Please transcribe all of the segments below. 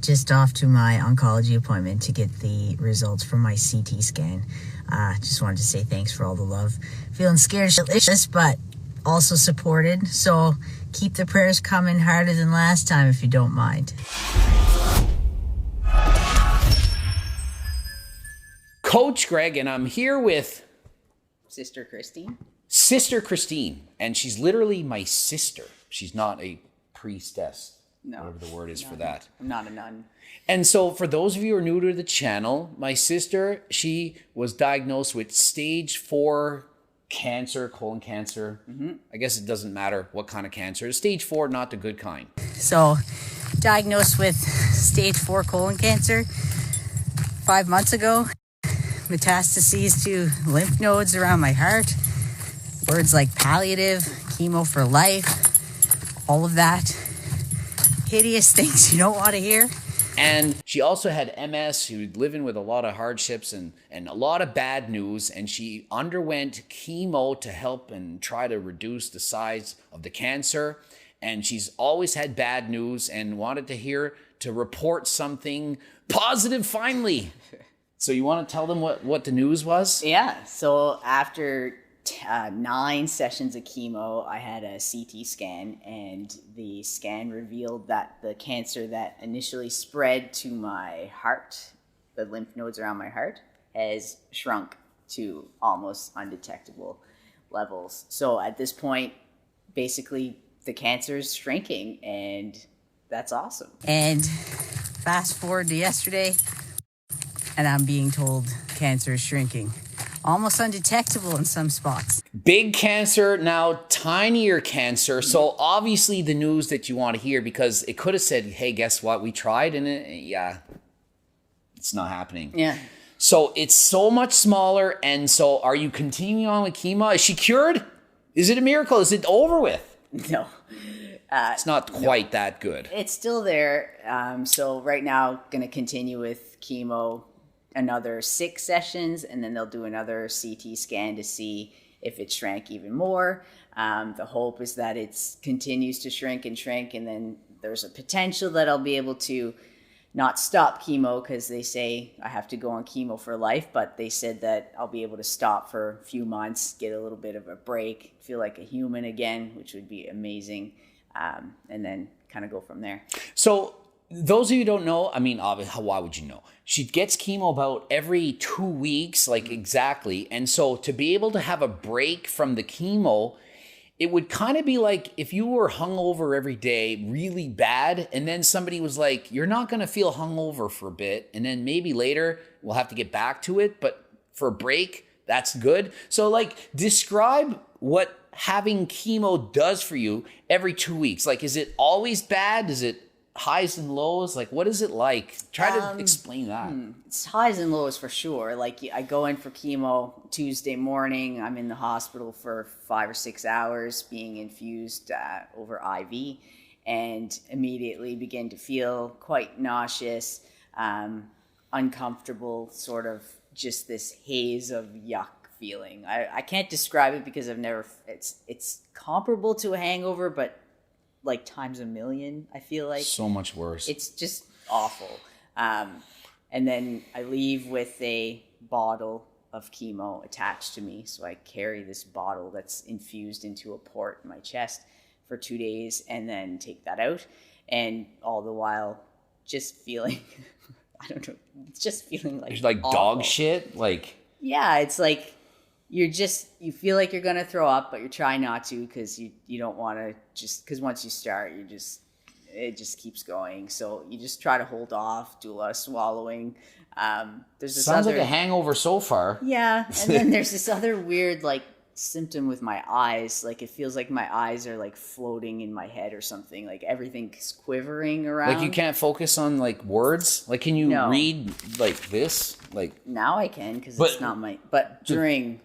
just off to my oncology appointment to get the results from my CT scan. Just wanted to say thanks for all the love. Feeling scared shitless, but also supported. So keep the prayers coming harder than last time if you don't mind. Coach Greg, and I'm here with Sister Christine. Sister Christine, and she's literally my sister. She's not a priestess, whatever the word is for that. I'm not a nun. And so for those of you who are new to the channel, my sister, she was diagnosed with stage 4 cancer, colon cancer. I guess it doesn't matter what kind of cancer. Stage 4, not the good kind. So, diagnosed with stage 4 colon cancer 5 months ago. Metastases to lymph nodes around my heart. Words like palliative, chemo for life, all of that. Hideous things you don't want to hear. And she also had MS. She was living with a lot of hardships and a lot of bad news. And she underwent chemo to help and try to reduce the size of the cancer. And she's always had bad news and wanted to report something positive finally. So you want to tell them what the news was? Yeah. So after 9 sessions of chemo, I had a CT scan, and the scan revealed that the cancer that initially spread to my heart, the lymph nodes around my heart, has shrunk to almost undetectable levels. So at this point, basically, the cancer is shrinking, and that's awesome. And fast forward to yesterday, and I'm being told cancer is shrinking. Almost undetectable in some spots. Big cancer, now tinier cancer. So obviously the news that you want to hear, because it could have said, hey, guess what? We tried and it's not happening. Yeah. So it's so much smaller. And so are you continuing on with chemo? Is she cured? Is it a miracle? Is it over with? No. It's not quite that good. It's still there. So right now, going to continue with chemo another 6 sessions, and then they'll do another CT scan to see if it shrank even more. The hope is that it continues to shrink, and then there's a potential that I'll be able to not stop chemo, because they say I have to go on chemo for life, but they said that I'll be able to stop for a few months, get a little bit of a break, feel like a human again, which would be amazing, and then kind of go from there. So those of you who don't know, I mean, obviously, why would you know? She gets chemo about every 2 weeks, like exactly. And so to be able to have a break from the chemo, it would kind of be like if you were hungover every day, really bad, and then somebody was like, you're not going to feel hungover for a bit, and then maybe later we'll have to get back to it, but for a break, that's good. So like, describe what having chemo does for you every 2 weeks. Like, is it always bad? Is it highs and lows? Like, what is it like? Try to explain that. It's highs and lows for sure. Like, I go in for chemo Tuesday morning. I'm in the hospital for 5 or 6 hours being infused over IV, and immediately begin to feel quite nauseous, uncomfortable, sort of just this haze of yuck feeling. I can't describe it because I've never, it's comparable to a hangover, but like times a million, I feel like. So much worse. It's just awful. And then I leave with a bottle of chemo attached to me. So I carry this bottle that's infused into a port in my chest for 2 days, and then take that out. And all the while just feeling, I don't know, it's just feeling like it's like awful. Dog shit? Like, yeah, it's like you feel like you're going to throw up, but you're trying not to, because you don't want to, just because once you start, it just keeps going. So you just try to hold off, do a lot of swallowing. There's this sounds like a hangover so far. Yeah, and then there's this other weird like symptom with my eyes. Like, it feels like my eyes are like floating in my head or something. Like everything's quivering around. Like you can't focus on like words. Like, can you read like this? Like now I can, because it's not my. But during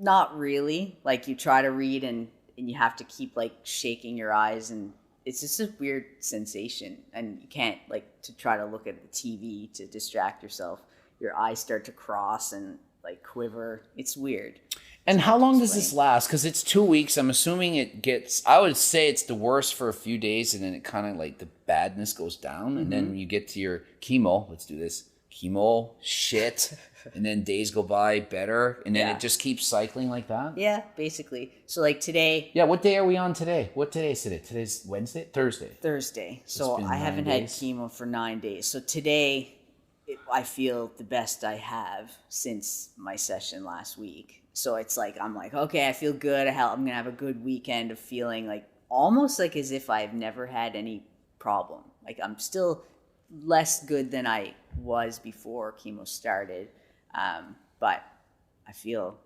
not really. Like, you try to read and you have to keep like shaking your eyes, and it's just a weird sensation. And you can't, like, to try to look at the TV to distract yourself. Your eyes start to cross and like quiver. It's weird. And how long does this last? Because it's 2 weeks. I'm assuming I would say it's the worst for a few days, and then it kind of like the badness goes down. And then you get to your chemo. Let's do this. Chemo, shit. And then days go by better. And then it just keeps cycling like that. Yeah, basically. So like today. Yeah, what day are we on today? What day is it? Today's Wednesday? Thursday. So I haven't had chemo for 9 days. So today I feel the best I have since my session last week. So it's like, I'm like, okay, I feel good. I'm going to have a good weekend of feeling like almost like as if I've never had any problem. Like I'm still less good than I was before chemo started. But I feel,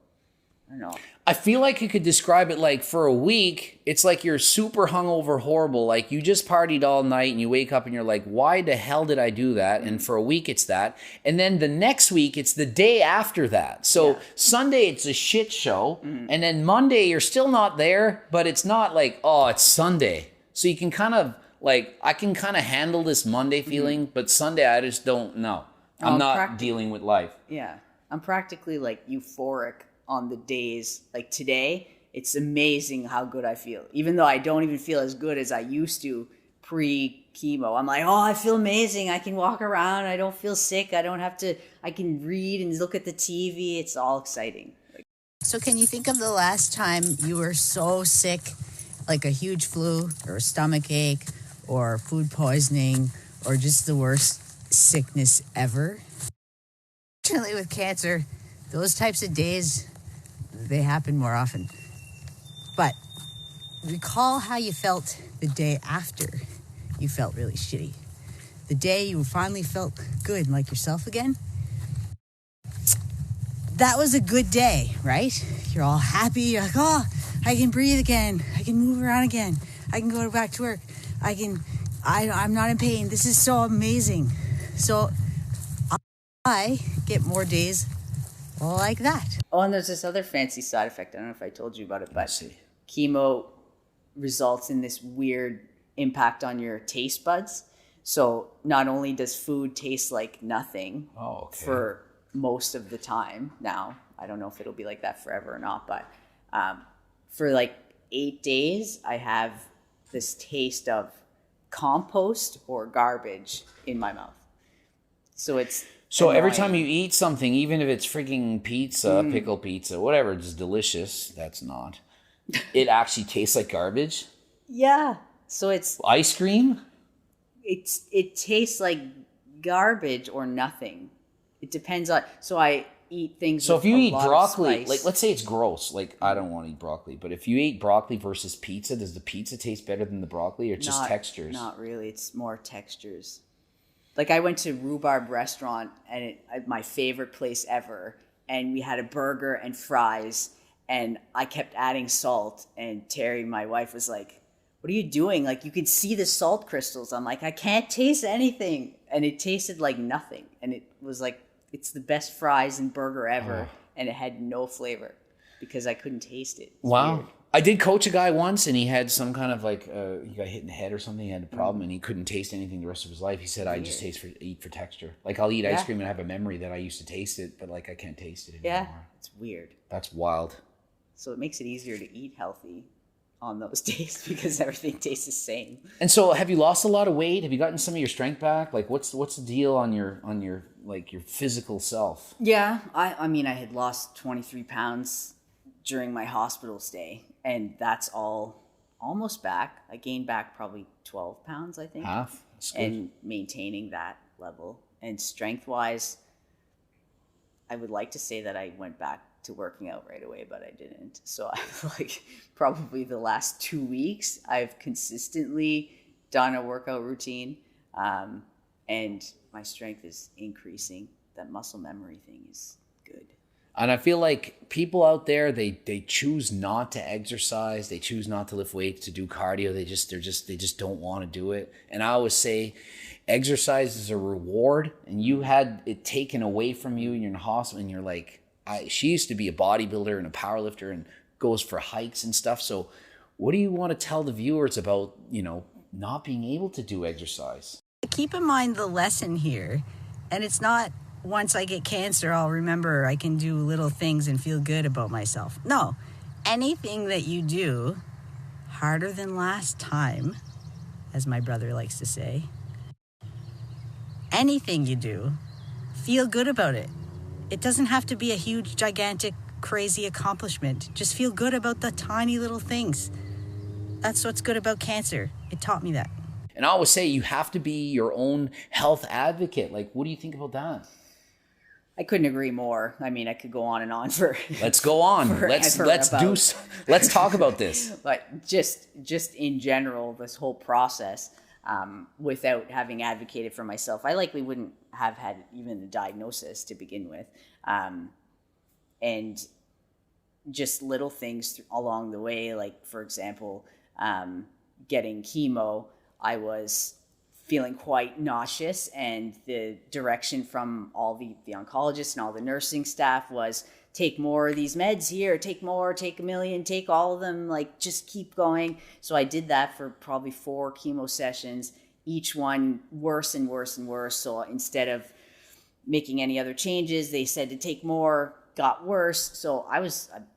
I don't know. I feel like you could describe it like for a week, it's like you're super hungover, horrible. Like you just partied all night and you wake up and you're like, why the hell did I do that? And for a week, it's that. And then the next week, it's the day after that. So Sunday, it's a shit show. And then Monday, you're still not there, but it's not like, oh, it's Sunday. So you can kind of like, I can kind of handle this Monday feeling, but Sunday, I just don't know. I'm not dealing with life. Yeah. I'm practically like euphoric on the days like today. It's amazing how good I feel, even though I don't even feel as good as I used to pre-chemo. I'm like, oh, I feel amazing. I can walk around. I don't feel sick. I can read and look at the TV. It's all exciting. So can you think of the last time you were so sick, like a huge flu or a stomach ache or food poisoning or just the worst sickness ever? Fortunately, with cancer, those types of days, they happen more often. But recall how you felt the day after you felt really shitty. The day you finally felt good, like yourself again. That was a good day, right? You're all happy. You're like, oh, I can breathe again. I can move around again. I can go back to work. I'm not in pain. This is so amazing. So I get more days like that. Oh, and there's this other fancy side effect. I don't know if I told you about it, but chemo results in this weird impact on your taste buds. So not only does food taste like nothing for most of the time now, I don't know if it'll be like that forever or not, but for like 8 days, I have this taste of compost or garbage in my mouth. So it's every time you eat something, even if it's freaking pizza, pickle pizza, whatever, it's delicious. That's not. It actually tastes like garbage. Yeah. So it's ice cream. It tastes like garbage or nothing. It depends on. So I eat things. So if you eat broccoli, like let's say it's gross, like I don't want to eat broccoli, but if you ate broccoli versus pizza, does the pizza taste better than the broccoli, or just textures? Not really. It's more textures. Like I went to Rhubarb Restaurant, and my favorite place ever, and we had a burger and fries, and I kept adding salt, and Terry, my wife, was like, what are you doing? Like you could see the salt crystals. I'm like, I can't taste anything. And it tasted like nothing. And it was like, it's the best fries and burger ever. And it had no flavor because I couldn't taste it. Wow. Weird. I did coach a guy once, and he had some kind of like he got hit in the head or something. He had a problem, and he couldn't taste anything the rest of his life. He said, "I just eat for texture. Like I'll eat ice cream and have a memory that I used to taste it, but like I can't taste it anymore." Yeah, it's weird. That's wild. So it makes it easier to eat healthy on those days because everything tastes the same. And so, have you lost a lot of weight? Have you gotten some of your strength back? Like, what's the deal on your like your physical self? Yeah, I mean, I had lost 23 pounds during my hospital stay. And that's all almost back. I gained back probably 12 pounds, I think. Half? That's good. And maintaining that level. And strength-wise, I would like to say that I went back to working out right away, but I didn't. So I've like probably the last 2 weeks, I've consistently done a workout routine. And my strength is increasing. That muscle memory thing is good. And I feel like people out there, they choose not to exercise, they choose not to lift weights, to do cardio. They just don't want to do it. And I always say, exercise is a reward, and you had it taken away from you, and you're in the hospital, and you're like, she used to be a bodybuilder and a powerlifter, and goes for hikes and stuff. So, what do you want to tell the viewers about not being able to do exercise? Keep in mind the lesson here, and it's not once I get cancer, I'll remember I can do little things and feel good about myself. No, anything that you do harder than last time, as my brother likes to say, anything you do, feel good about it. It doesn't have to be a huge, gigantic, crazy accomplishment. Just feel good about the tiny little things. That's what's good about cancer. It taught me that. And I always say you have to be your own health advocate. Like, what do you think about that? I couldn't agree more. I mean, I could go on and on for. Let's go on. Let's talk about this. But just in general, this whole process, without having advocated for myself, I likely wouldn't have had even the diagnosis to begin with. And just little things along the way, like, for example, getting chemo, I was feeling quite nauseous, and the direction from all the oncologists and all the nursing staff was, take more of these meds here, take more, take 1 million, take all of them, like, just keep going. So I did that for probably 4 chemo sessions, each one worse and worse and worse. So instead of making any other changes, they said to take more, got worse. So I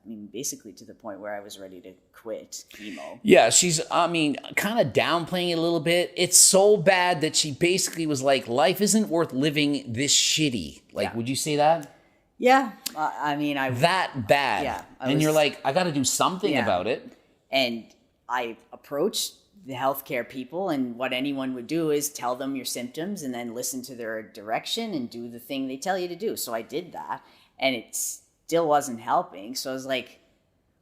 mean, basically to the point where I was ready to quit chemo. Yeah, she's, I mean, kind of downplaying it a little bit. It's so bad that she basically was like, life isn't worth living this shitty. Like, yeah. Would you say that? Yeah. I mean, that bad. Yeah. And you're like, I got to do something about it. And I approached the healthcare people, and what anyone would do is tell them your symptoms and then listen to their direction and do the thing they tell you to do. So I did that, and it still wasn't helping. So I was like,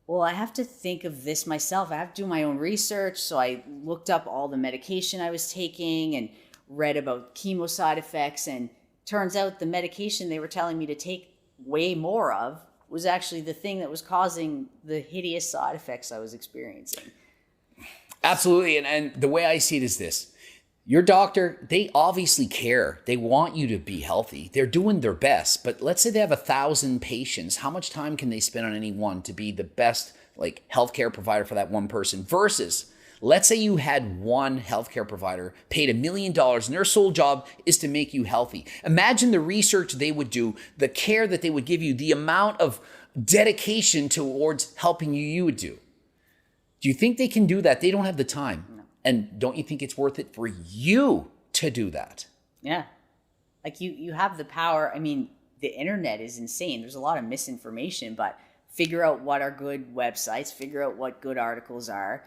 well, I have to think of this myself. I have to do my own research. So I looked up all the medication I was taking and read about chemo side effects. And turns out the medication they were telling me to take way more of was actually the thing that was causing the hideous side effects I was experiencing. Absolutely. And the way I see it is this. Your doctor, they obviously care. They want you to be healthy. They're doing their best. But let's say they have 1,000 patients. How much time can they spend on any one to be the best, like, healthcare provider for that one person? Versus, let's say you had one healthcare provider paid $1 million and their sole job is to make you healthy. Imagine the research they would do, the care that they would give you, the amount of dedication towards helping you would do. Do you think they can do that? They don't have the time. No. And don't you think it's worth it for you to do that? Yeah. Like, you have the power. I mean, the internet is insane. There's a lot of misinformation, but figure out what are good websites, figure out what good articles are,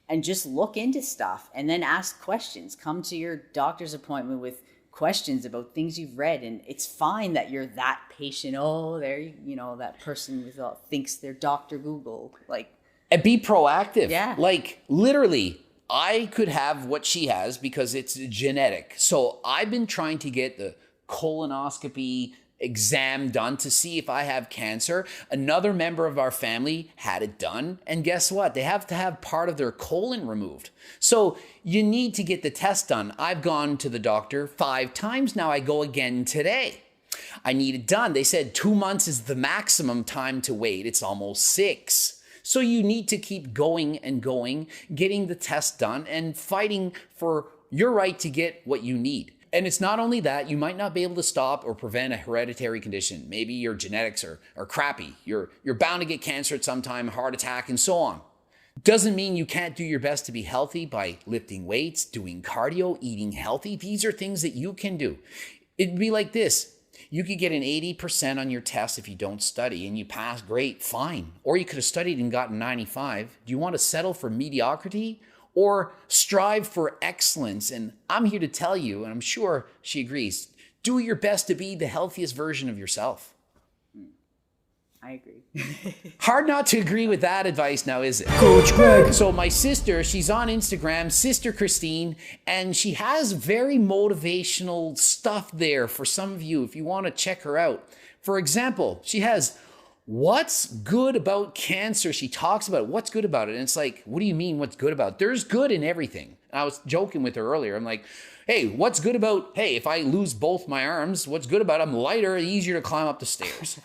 and just look into stuff and then ask questions. Come to your doctor's appointment with questions about things you've read. And it's fine that you're that patient. Oh, there, that person thinks they're Dr. Google. Like, and be proactive. Yeah. Like, literally, I could have what she has because it's genetic. So I've been trying to get the colonoscopy exam done to see if I have cancer. Another member of our family had it done. And guess what? They have to have part of their colon removed. So you need to get the test done. I've gone to the doctor 5 times now. I go again today. I need it done. They said 2 months is the maximum time to wait. It's almost 6. So you need to keep going and going, getting the test done and fighting for your right to get what you need. And it's not only that, you might not be able to stop or prevent a hereditary condition. Maybe your genetics are crappy. You're bound to get cancer at some time, heart attack, and so on. Doesn't mean you can't do your best to be healthy by lifting weights, doing cardio, eating healthy. These are things that you can do. It'd be like this. You could get an 80% on your test if you don't study and you pass, great, fine. Or you could have studied and gotten 95. Do you want to settle for mediocrity or strive for excellence? And I'm here to tell you, and I'm sure she agrees, do your best to be the healthiest version of yourself. I agree. Hard not to agree with that advice now, is it? Coach Greg. So my sister, she's on Instagram, Sister Christine, and she has very motivational stuff there for some of you if you want to check her out. For example, she has what's good about cancer. She talks about what's good about it. And it's like, what do you mean what's good about it? There's good in everything. And I was joking with her earlier. I'm like, hey, what's good about, hey, if I lose both my arms, what's good about it? I'm lighter, easier to climb up the stairs.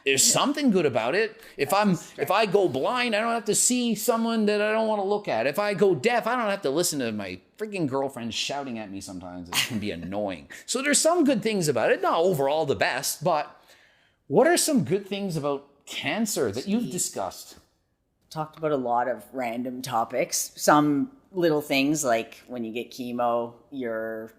there's something good about it. If I go blind, I don't have to see someone that I don't want to look at. If I go deaf, I don't have to listen to my freaking girlfriend shouting at me sometimes. It can be annoying. So there's some good things about it. Not overall the best, but what are some good things about cancer that you've discussed? Talked about a lot of random topics. Some little things like when you get chemo, your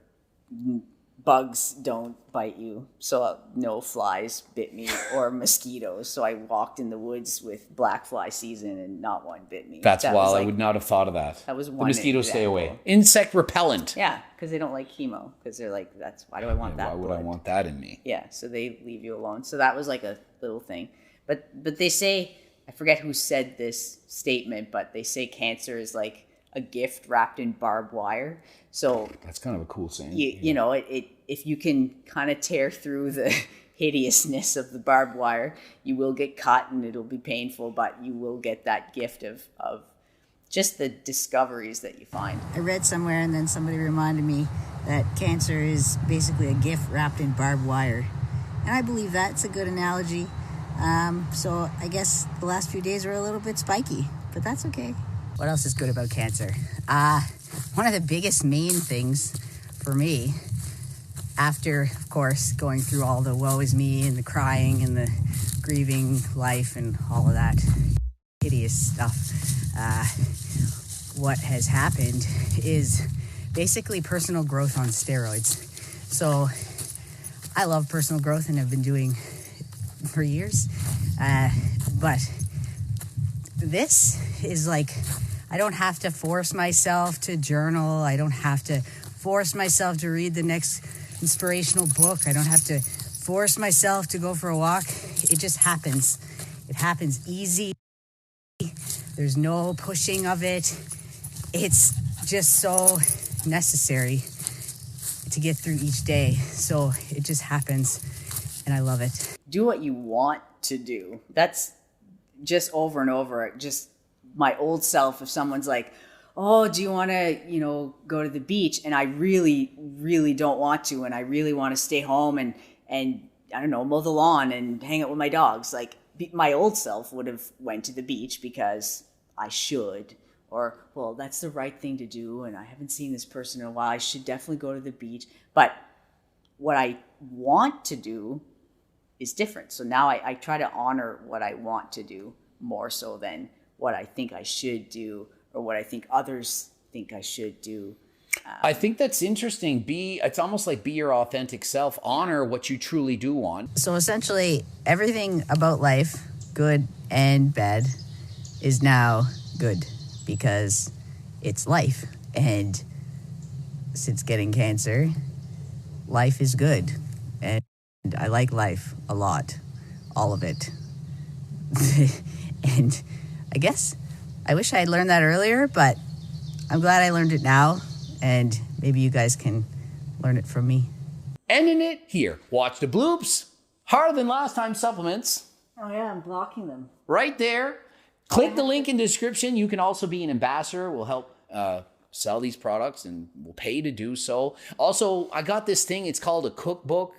bugs don't bite you. So no flies bit me or mosquitoes. So I walked in the woods with black fly season and not one bit me. That's wild. I would not have thought of that. That was one. The mosquitoes stay example. away. Insect repellent. Yeah, because they don't like chemo. Because they're like, why do I want that? Why would blood? I want that in me? Yeah, so they leave you alone. So that was like a little thing. But they say, I forget who said this statement, but they say cancer is like a gift wrapped in barbed wire. So that's kind of a cool saying. You know, if you can kind of tear through the hideousness of the barbed wire, you will get cut and it'll be painful, but you will get that gift of just the discoveries that you find. I read somewhere, and then somebody reminded me that cancer is basically a gift wrapped in barbed wire. And I believe that's a good analogy. So I guess the last few days were a little bit spiky, but that's okay. What else is good about cancer? One of the biggest main things for me, after, of course, going through all the woe is me and the crying and the grieving life and all of that hideous stuff, what has happened is basically personal growth on steroids. So I love personal growth and have been doing for years. But this is like, I don't have to force myself to journal. I don't have to force myself to read the next inspirational book. I don't have to force myself to go for a walk. It just happens. It happens easy. There's no pushing of it. It's just so necessary to get through each day. So it just happens, and I love it. Do what you want to do. That's just over and over. Just my old self, if someone's like, oh, do you want to, go to the beach? And I really, really don't want to. And I really want to stay home and I don't know, mow the lawn and hang out with my dogs. Like my old self would have went to the beach because I should, or, well, that's the right thing to do. And I haven't seen this person in a while. I should definitely go to the beach. But what I want to do is different. So now I try to honor what I want to do more so than what I think I should do or what I think others think I should do. I think that's interesting. It's almost like be your authentic self. Honor what you truly do want. So essentially, everything about life, good and bad, is now good because it's life. And since getting cancer, life is good. And I like life a lot, all of it. And I guess I wish I had learned that earlier, but I'm glad I learned it now, and maybe you guys can learn it from me. Ending it here. Watch the bloops. Harder than last time supplements. Oh yeah, I'm blocking them. Right there. Click the link in the description. You can also be an ambassador. We'll help sell these products and we'll pay you to do so. Also, I got this thing. It's called a cookbook,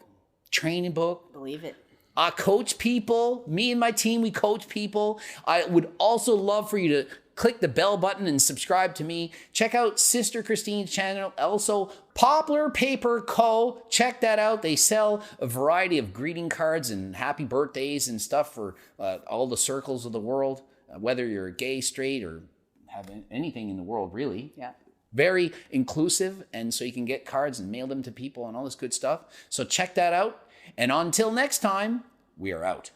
training book. Believe it. I coach people. Me and my team, we coach people. I would also love for you to click the bell button and subscribe to me. Check out Sister Christine's channel. Also, Poplar Paper Co. Check that out. They sell a variety of greeting cards and happy birthdays and stuff for all the circles of the world, whether you're gay, straight, or have anything in the world, really. Yeah. Very inclusive, and so you can get cards and mail them to people and all this good stuff. So check that out. And until next time, we are out.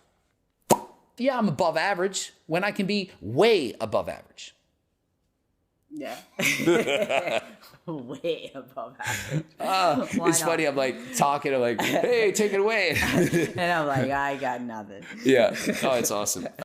Yeah, I'm above average when I can be way above average. Yeah. Way above average. It's funny. I'm like talking. I'm like, hey, take it away. And I'm like, I got nothing. Yeah. Oh, it's awesome.